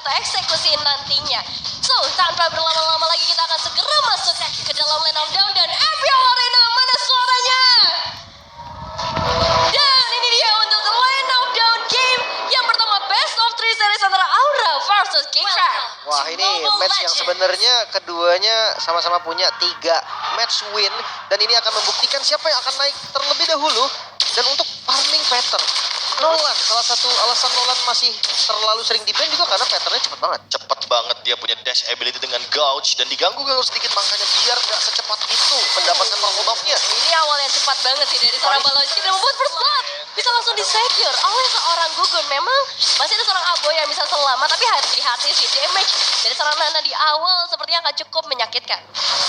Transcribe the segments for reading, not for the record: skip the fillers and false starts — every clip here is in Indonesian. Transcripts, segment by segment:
atau eksekusi nantinya. So, tanpa berlama-lama lagi kita akan segera masuk ke dalam Land of Dawn dan FPL Arena. Mana suaranya? Dan ini dia untuk Land of Dawn game yang pertama best of 3 series antara Aura versus Kingcraft. Wah, ini match yang sebenarnya keduanya sama-sama punya 3 match win. Dan ini akan membuktikan siapa yang akan naik terlebih dahulu. Dan untuk farming pattern, Nolan, salah satu alasan Nolan masih terlalu sering di-ban juga karena patternnya cepet banget. Cepet banget, dia punya dash ability dengan gouge dan diganggu sedikit, makanya biar nggak secepat itu mendapatkan power buff-nya. Ini awal yang cepat banget sih dari seorang Baloski dan membuat first blood bisa langsung di-secure oleh seorang Gugun. Memang masih ada seorang Abo yang bisa selamat, tapi hati-hati sih, damage dari seorang Nana di awal sepertinya akan cukup menyakitkan.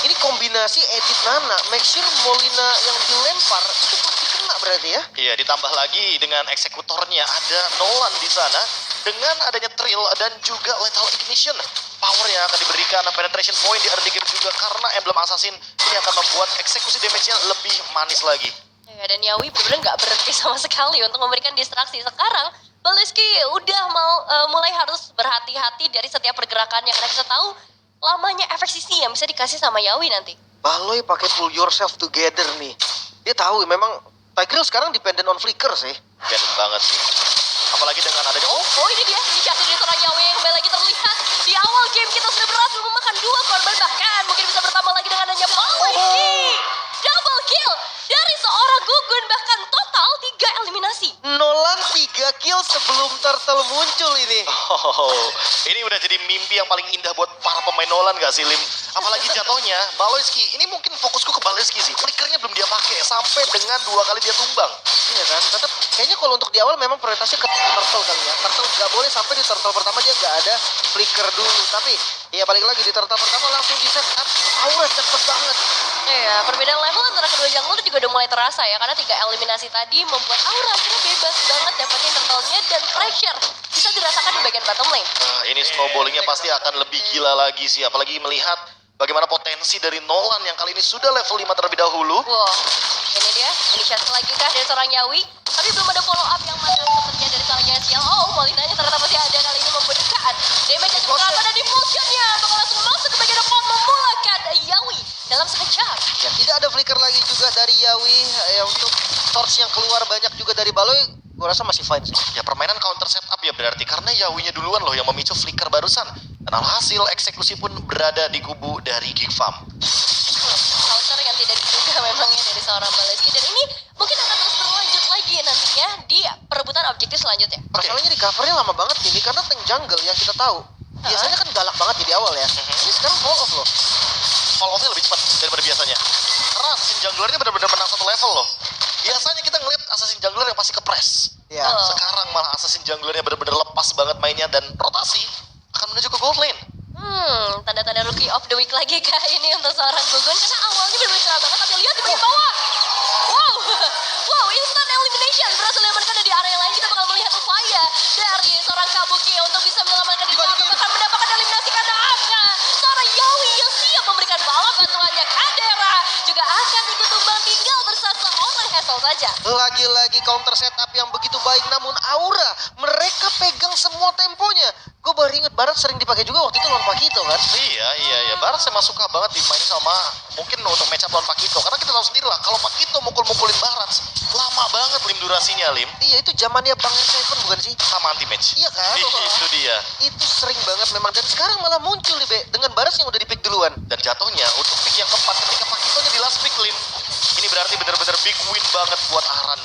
Ini kombinasi edit Nana, make sure Molina yang dilempar itu pasti kena berarti ya. Iya, ditambah lagi dengan eksekutornya ada Nolan di sana. Dengan adanya Trill dan juga Lethal Ignition, power yang akan diberikan penetration point di early game juga karena emblem assassin ini akan membuat eksekusi damage-nya lebih manis lagi. Ya, dan Yawi benar-benar nggak berhenti sama sekali untuk memberikan distraksi. Sekarang Baloski udah mulai harus berhati-hati dari setiap pergerakannya karena kita tahu lamanya efek CC yang bisa dikasih sama Yawi nanti. Baloy pakai pull yourself together nih. Dia tahu memang Tigreal sekarang dependent on flicker sih. Ganteng banget sih. Apalagi dengan adanya Oh ini dia inisiasi dari seorang Yawi yang kembali lagi terlihat di awal game. Kita sudah berhasil memakan 2 korban, bahkan mungkin bisa bertambah lagi dengan adanya Baloski. Double kill dari seorang Gugun, bahkan total 3 eliminasi. Nolan 3 kill sebelum Turtle muncul ini. Oh, ini udah jadi mimpi yang paling indah buat para pemain Nolan gak sih, Lim? Apalagi jatuhnya, Baloski, ini mungkin fokusku ke Baloski sih. Flickernya belum dia pakai, sampai dengan 2 kali dia tumbang. Iya kan, tetap kayaknya kalau untuk di awal memang prioritasnya ke Turtle kali ya. Turtle nggak boleh sampai di Turtle pertama dia nggak ada flicker dulu. Tapi ya balik lagi di Turtle pertama langsung di set up. Aura cepet banget. Iya, perbedaan level antara kedua jungler juga udah mulai terasa ya, karena 3 eliminasi tadi membuat Aura akhirnya bebas banget dapetin turtle-nya dan pressure bisa dirasakan di bagian bottom lane. Nah, ini snowballingnya pasti akan lebih gila lagi sih. Apalagi melihat bagaimana potensi dari Nolan yang kali ini sudah level 5 terlebih dahulu. Wow, ini dia inisiasi lagi kah dari seorang Yawi, tapi belum ada follow up yang mantap sepertinya dari seorang Yasiel. Oh, Molinanya ternyata masih ada kali ini membutuhkan damage-nya cukup rata dan impulsionnya untuk langsung masuk ke bagian depan memulakan Yawi dalam sekejap. Ya tidak ada flicker lagi juga dari Yawi. Ya untuk torch yang keluar banyak juga dari Baloy. Gue rasa masih fine sih. Ya permainan counter setup ya berarti karena Yawinya duluan loh yang memicu flicker barusan. Dan alhasil eksekusi pun berada di kubu dari Geek Farm. Counter yang tidak diduga memangnya dari seorang Baloski, dan ini mungkin akan terus berlanjut lagi nantinya di perebutan objektif selanjutnya. Masalahnya di covernya lama banget ini karena tank jungle yang kita tahu. Biasanya kan galak banget di awal ya. Ini sekarang fall off loh. Fall off-nya lebih cepat daripada biasanya. Karena assassin junglernya benar-benar menang satu level loh. Biasanya kita ngeliat assassin jungler yang pasti kepres. Ya. Sekarang malah assassin junglernya benar-benar lepas banget mainnya dan rotasi akan menuju ke gold lane. Tanda-tanda rookie of the week lagi kah ini untuk seorang Gugun, karena awalnya benar-benar cerah banget, tapi lihat di bagian bawah. Wow, instant elimination berhasil diamankan. Dan di area lain kita bakal melihat upaya dari seorang Kabuki untuk bisa menyelamatkan diri, bahkan mendapatkan eliminasi karena angka seorang Yawi yang siap memberikan bala bantuannya. Kadera juga akan ikut tumbang, tinggal bersasa oleh Hazel saja. Lagi-lagi counter setup yang begitu baik, namun Aura mereka pegang semua temponya. Gue baru inget Barat sering dipakai juga waktu itu lawan Pakito kan. Iya. Barat saya suka banget dimainin sama mungkin untuk match up lawan Pakito. Karena kita tahu sendiri lah kalau Pakito mukul-mukulin Barat lama banget Lim durasinya Lim. Iya itu zamannya Bang Seven bukan sih? Sama anti match. Iya kan? Itu dia. Itu sering banget memang, dan sekarang malah muncul nih Be dengan Barat yang udah di-pick duluan. Dan jatuhnya untuk pick yang keempat ketika Pakitonya di last pick Lim. Ini berarti benar-benar big win banget buat Aran.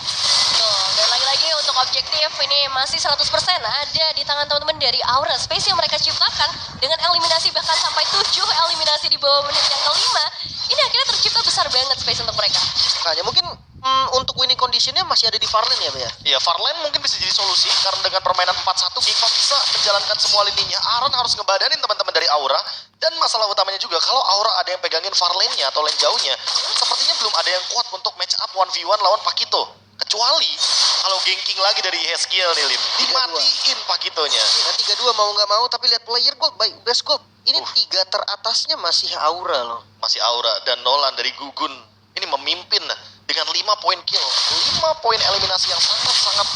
Tuh, dan lagi-lagi untuk objektif ini masih 100% ada di tangan teman-teman dari Aura. Space yang mereka ciptakan dengan eliminasi bahkan sampai 7 eliminasi di bawah menit yang kelima, ini akhirnya tercipta besar banget space untuk mereka. Makanya mungkin untuk winning conditionnya masih ada di Farlane ya Be ya? Iya, Farlane mungkin bisa jadi solusi karena dengan permainan 4-1 Geek Farm bisa menjalankan semua lininya. Aran harus ngebadanin teman-teman dari Aura. Dan masalah utamanya juga kalau Aura ada yang pegangin Farlane-nya atau lane jauhnya, sepertinya belum ada yang kuat untuk match up 1v1 lawan Pakito. Kecuali kalau ganking lagi dari Heskiel nih Lim, dimatiin Pakitonya. Iya 3-2 mau nggak mau, tapi lihat player gold, best gold. Ini 3 teratasnya masih Aura loh. Masih Aura dan Nolan dari Gugun ini memimpin dengan 5 poin kill, 5 poin eliminasi yang sangat-sangat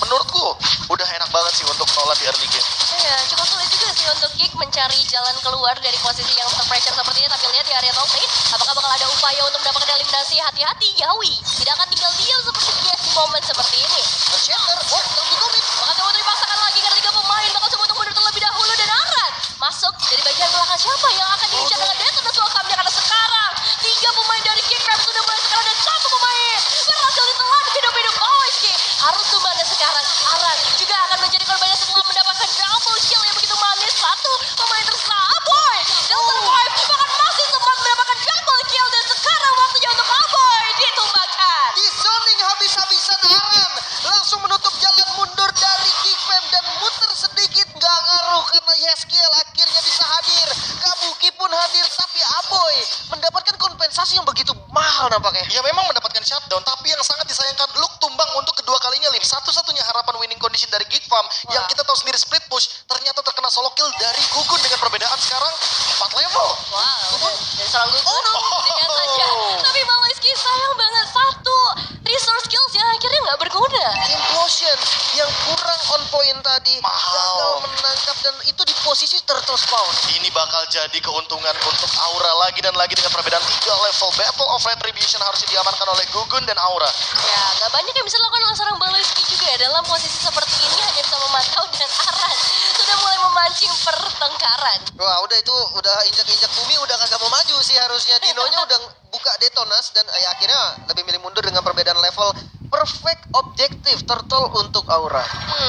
menurutku udah enak banget sih untuk Nolan di early game. Iya, cukup sulit juga sih untuk Geek mencari jalan keluar dari posisi yang terpressure seperti ini. Tapi lihat di area top lane, apakah bakal ada upaya untuk mendapatkan eliminasi? Hati-hati, Yawi tidak akan tinggal diam sepertinya di momen seperti ini. Shatter, langsung dikomit. Bakal coba dipaksakan lagi karena 3 pemain bakal coba untuk mundur terlebih dahulu dan Aran masuk dari bagian belakang. Siapa yang akan diincar dengan Detona's Welcome-nya? Karena sekarang 3 pemain dari Geek sudah mulai sekarang dan 1 pemain berhasil ditelan hidup-hidup. Boyski harus kemana sekarang? Aran juga akan menjadi korbannya setelah mendapatkan double kill yang begitu manis. 1 pemain tersisa Aboy dan survive, bahkan masih sempat mendapatkan double kill dan sekarang waktunya untuk Aboy ditumbangkan. Di zoning habis-habisan Aran langsung menutup jalan mundur dari Geekfam dan muter sedikit nggak ngaruh karena Yeskiel akhirnya bisa hadir. Kabuki pun hadir tapi Aboy mendapatkan kompensasi yang begitu mahal nampaknya. Ya memang mendapatkan shutdown, tapi yang sangat disayangkan Luke tumbang untuk kedua kalinya Lim. Satu-satunya harapan winning condition dari Geek Farm yang kita tahu sendiri split push ternyata terkena solo kill dari Gugun dengan perbedaan sekarang 4 level. Wow, dan seorang Gugun dengan saja. Tapi Malayski sayang banget, 1 resource skills yang akhirnya nggak berguna. Implosion yang kurang on point tadi Mahal. gagal menangkap dan itu di posisi turtle spawn. Ini bakal jadi keuntungan untuk Aura lagi dan lagi dengan perbedaan 3 level. Battle of Retribution harusnya diamankan oleh Gugun dan Aura. Ya, nggak banyak yang bisa dilakukan oleh seorang Malayski juga ya. Dalam posisi seperti ini hanya bisa memantau dan Aran sudah mulai memancing pertengkaran. Wah udah itu udah injak-injak bumi udah kagak mau maju sih harusnya. Dinonya udah buka Detonas dan ya akhirnya lebih milih mundur dengan perbedaan level. Perfect objektif turtle untuk Aura.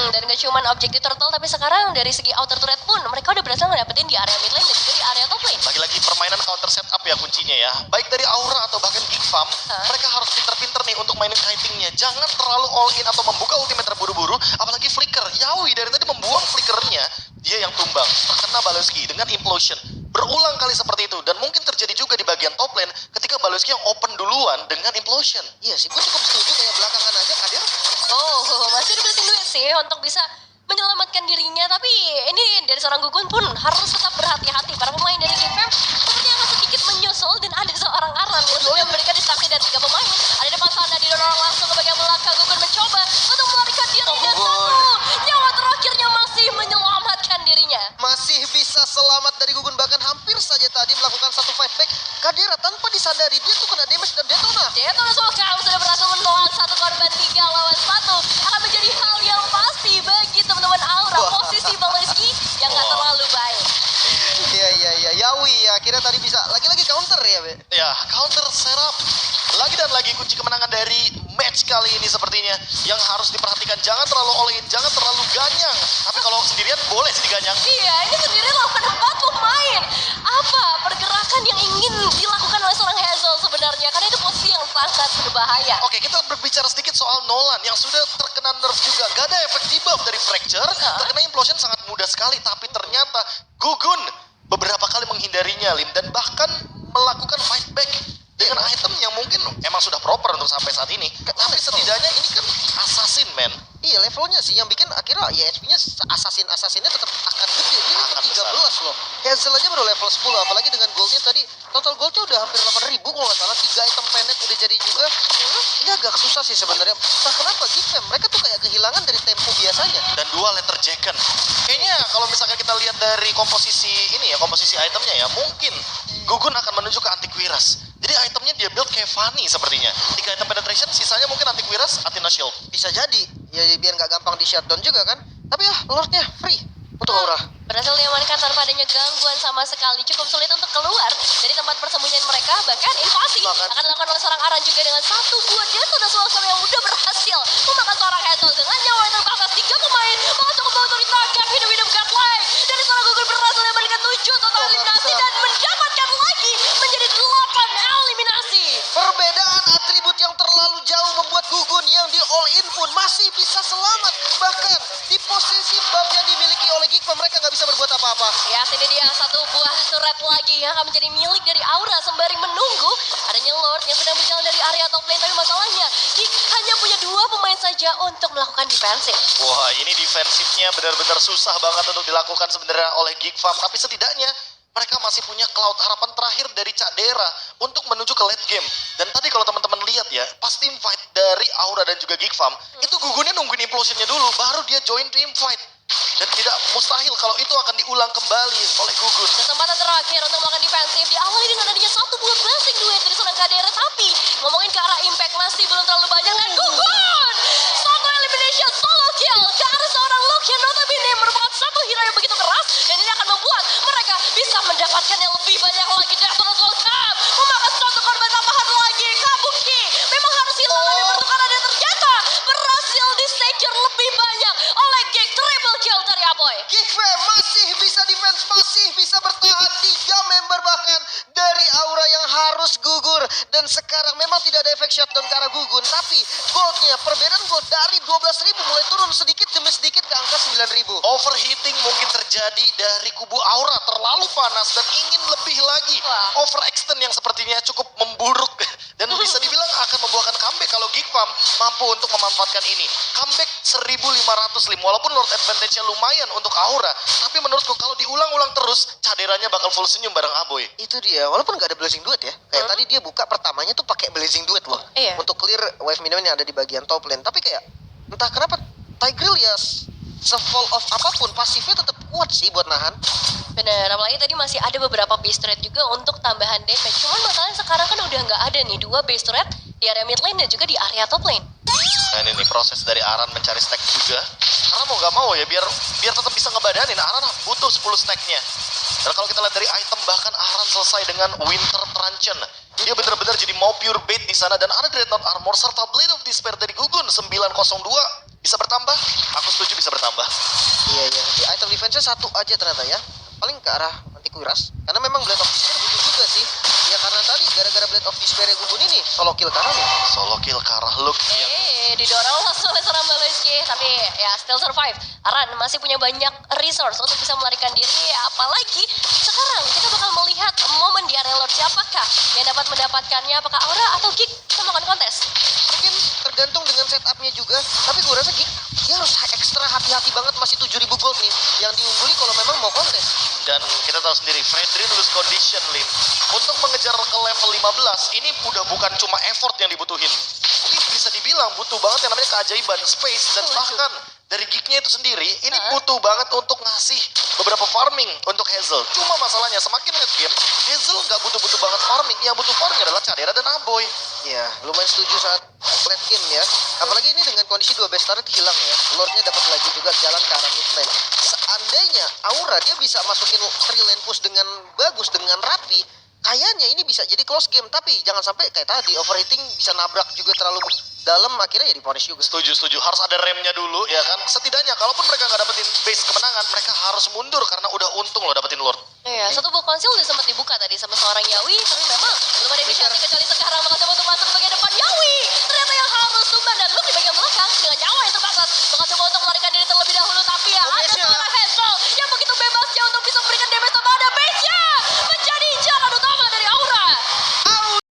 Dan gak cuma objektif turtle, tapi sekarang dari segi outer turret pun mereka udah berhasil ngedapetin di area mid lane dan juga di area top lane. Lagi-lagi permainan counter setup ya kuncinya ya. Baik dari Aura atau bahkan Geek Farm, mereka harus pinter-pinter nih untuk mainin kitingnya. Jangan terlalu all in atau membuka ultimate terburu-buru, apalagi flicker. Yawi dari tadi membuang flickernya, dia yang tumbang. Terkena Baloski dengan implosion. Berulang kali seperti itu dan mungkin terjadi juga di bagian top lane ketika Baloski yang open duluan dengan implosion. Iya sih, gue cukup setuju kayak belakangan aja Kadir. Oh, masih dibersihin duit sih untuk bisa menyelamatkan dirinya. Tapi ini dari seorang Gugun pun harus tetap berhati-hati. Para pemain dari Geekfam sepertinya akan sedikit menyusul dan ada seorang Aran yang sudah memberikan distraksi dari 3 pemain. Ada depan sana di dorong langsung ke bagian belakang. Gugun mencoba untuk melarikan diri dan nyawa terakhirnya masih menyelamatkan dirinya. Masih bisa selamat dari Gugun bahkan hampir saja tadi melakukan satu fight back. Kadira tanpa disadari dia tuh kena damage dan Detona. Detona's Welcome sudah berhasil menelan 1 korban 3 lawan 1. Akan menjadi hal yang pasti bagi teman-teman Aura. Posisi Malayski yang gak terlalu baik. Iya. Yawi ya akhirnya tadi bisa lagi-lagi counter ya, Be. Ya, counter setup. Lagi dan lagi kunci kemenangan dari match kali ini sepertinya yang harus diperhatikan. Jangan terlalu all in, jangan terlalu ganyang. Tapi kalau sendirian boleh sih diganyang. Iya, ini sendiri lawan 4 pemain. Apa pergerakan yang ingin dilakukan oleh seorang Hazel sebenarnya? Karena itu posisi yang sangat berbahaya. Oke, kita berbicara sedikit soal Nolan yang sudah terkena nerf juga. Gak ada efek debuff dari Fracture, terkena implosion sangat mudah sekali. Tapi ternyata Gugun beberapa kali menghindarinya, Lim. Dan bahkan melakukan fight back dengan item yang mungkin emang sudah proper untuk sampai saat ini. Tapi setidaknya ini kan assassin, man. Iya levelnya sih yang bikin akhirnya ya HP-nya assassinnya tetap akan gede. Ini Akan level 13 loh. Hazel aja baru level 10 apalagi dengan goldnya tadi total goldnya udah hampir 8.000 kalau nggak salah. 3 item penet udah jadi juga. Ini agak susah sih sebenarnya. Entah kenapa Geekfam mereka tuh kayak kehilangan dari tempo biasanya. Dan 2 letter Jacken. Kayaknya kalau misalkan kita lihat dari komposisi ini ya, komposisi itemnya ya, mungkin Gugun akan menuju ke Antiquiras. Jadi itemnya dia build kayak Fanny sepertinya. 3 item penetration, sisanya mungkin Antiquiras, Athena Shield. Bisa jadi ya biar nggak gampang di shutdown juga kan. Tapi ya Lordnya free untuk Aura. Berhasil diamankan tanpa adanya gangguan sama sekali. Cukup sulit untuk keluar dari tempat persembunyian mereka. Bahkan invasi akan dilakukan oleh seorang Aran juga dengan 1 buah Detona's Welcome yang udah berhasil memakan seorang Hazel dengan nyawa yang terbatas. 3 pemain masuk ke bawah ditangkap hidup-hidup godlike. Dari seorang Gugun berhasil memberikan 7 total eliminasi dan mendapatkan lagi menjadi 8 eliminasi. Perbedaan atribut yang terlalu jauh membuat Gugun yang di all in pun masih bisa selamat. Bahkan di posisi bab yang dimiliki oleh Geekfam mereka nggak bisa berbuat apa-apa. Ya, sini dia 1 buah turret lagi yang akan menjadi milik dari Aura sembari menunggu adanya Lord yang sedang berjalan dari area top lane. Tapi masalahnya, Geek hanya punya 2 pemain saja untuk melakukan defensif. Wah, ini defensifnya benar-benar susah banget untuk dilakukan sebenarnya oleh Geek Farm. Tapi setidaknya mereka masih punya cloud harapan terakhir dari Cak Dera untuk menuju ke late game. Dan tadi kalau teman-teman lihat ya, pas team fight dari Aura dan juga Geek Farm, itu Gugunnya nungguin implosionnya dulu, baru dia join team fight. Dan tidak mustahil kalau itu akan diulang kembali oleh Gugun. Kesempatan terakhir untuk melakukan defensif diawali dengan adanya satu buah blessing duet dari seorang Kadera, tapi ngomongin ke arah impact masih belum terlalu banyak dan Gugun satu elimination solo kill ke arah seorang Luke yang notabene merupakan satu hero yang begitu keras, dan ini akan membuat mereka bisa mendapatkan yang lebih banyak lagi. Dan terus welcome memakan satu korban tambahan lagi. Kabuki memang harus hilang dari pertukaran yang ternyata berhasil di secure lebih banyak oleh Gig. Triple kill dari Aboy. Geekfam masih bisa defense, masih bisa bertahan. 3 member bahkan dari Aura yang harus gugur. Dan sekarang memang tidak ada efek shutdown ke arah Gugun, tapi goldnya, perbedaan gold dari 12.000 mulai turun sedikit demi sedikit ke angka 9.000. Overheating mungkin terjadi dari kubu Aura, terlalu panas dan ingin lebih lagi. Wah. Overextend yang sepertinya cukup memburuk dan bisa dibilang akan membuahkan comeback kalau Geekfam mampu untuk memanfaatkan ini. Comeback 1.500 walaupun Lord Advantage-nya lumayan untuk Aura, tapi menurutku kalau diulang-ulang terus, caderanya bakal full senyum bareng Aboy. Itu dia, walaupun gak ada blazing duet ya. Kayak tadi dia buka pertamanya tuh pakai blazing duet loh. Iya. Untuk clear wave minion yang ada di bagian top lane. Tapi kayak entah kenapa Tigreal ya se-fall off apapun pasifnya tetap kuat sih buat nahan. Bener, apalagi tadi masih ada beberapa base turret juga untuk tambahan damage. Cuman masalahnya sekarang kan udah nggak ada nih 2 base turret di area mid lane dan juga di area top lane. Nah ini nih proses dari Aran mencari stack juga. Karena mau gak mau ya biar tetap bisa ngebadanin. Aran butuh 10 stacknya. Dan kalau kita lihat dari item bahkan Aran selesai dengan Winter Truncheon. Dia benar-benar jadi mau pure bait di sana dan ada Dreadnought Armor serta Blade of Despair dari Gugun 902 bisa bertambah. Aku setuju bisa bertambah. Iya, di item defense-nya satu aja ternyata ya. Paling ke arah anti kuiras. Karena memang Blade of Despair butuh juga sih. Ya karena tadi gara-gara Blade of Despair yang Gugun ini solo kill karena nih. Solo kill ke arah Luke yang Didorong langsung oleh seorang Baloiski, tapi ya still survive. Aran masih punya banyak resource untuk bisa melarikan diri, apalagi sekarang kita bakal melihat momen di area Lord. Siapakah yang dapat mendapatkannya, apakah Aura atau Geek? Kita melakukan kontes. Mungkin tergantung dengan setupnya juga. Tapi gue rasa Geek dia harus ekstra hati-hati banget, masih 7.000 gold nih. Yang diungguli kalau memang mau kontes. dan kita tahu sendiri Fredrin lose condition Lim. Untuk mengejar ke level 15 ini udah bukan cuma effort yang dibutuhin. Ini bisa dibilang butuh banget yang namanya keajaiban space dan bahkan dari geeknya itu sendiri ini butuh banget untuk ngasih beberapa farming untuk Hazel. Cuma masalahnya semakin late game Hazel nggak butuh-butuh banget farming, yang butuh farming adalah Cadera dan Aboy. Ya, lumayan setuju saat late game ya. Apalagi ini dengan kondisi 2 best turret hilang ya. Lordnya dapat lagi juga jalan ke arah mid lane. Seandainya Aura dia bisa masukin 3 lane push dengan bagus, dengan rapi, kayaknya ini bisa jadi close game. Tapi jangan sampai kayak tadi overheating bisa nabrak juga terlalu dalam, akhirnya ya diponis juga. Setuju. Harus ada remnya dulu ya kan. Setidaknya kalaupun mereka nggak dapetin base kemenangan, mereka harus mundur karena udah untung loh dapetin Lord. Iya, satu buah konsil udah sempat dibuka tadi sama seorang Yawi, tapi memang